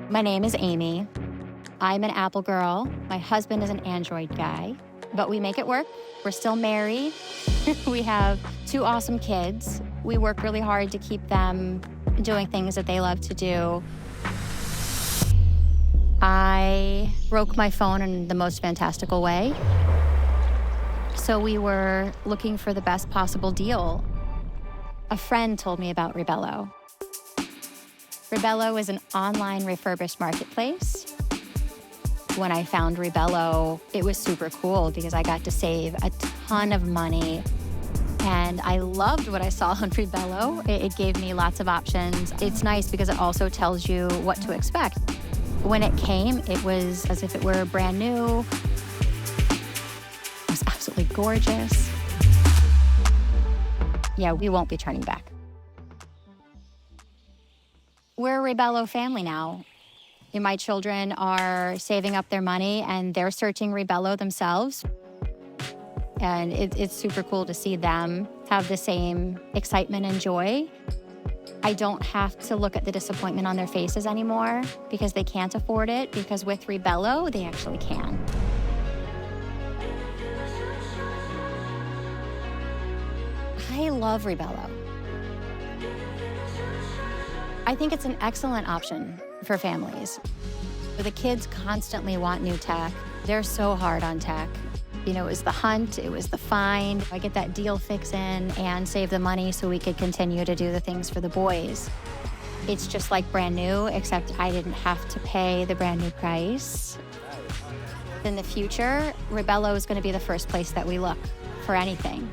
My name is Amy. I'm an Apple girl. My husband is an Android guy, but we make it work. We're still married. We have two awesome kids. We work really hard to keep them doing things that they love to do. I broke my phone in the most fantastical way. So we were looking for the best possible deal. A friend told me about Reebelo. Reebelo is an online refurbished marketplace. When I found Reebelo, it was super cool because I got to save a ton of money. And I loved what I saw on Reebelo. It gave me lots of options. It's nice because it also tells you what to expect. When it came, it was as if it were brand new. It was absolutely gorgeous. Yeah, we won't be turning back. We're a Reebelo family now. My children are saving up their money and they're searching Reebelo themselves. And it's super cool to see them have the same excitement and joy. I don't have to look at the disappointment on their faces anymore because they can't afford it, because with Reebelo, they actually can. I love Reebelo. I think it's an excellent option for families. The kids constantly want new tech. They're so hard on tech. You know, it was the hunt, it was the find. I get that deal fix in and save the money so we could continue to do the things for the boys. It's just like brand new, except I didn't have to pay the brand new price. In the future, Reebelo is going to be the first place that we look for anything.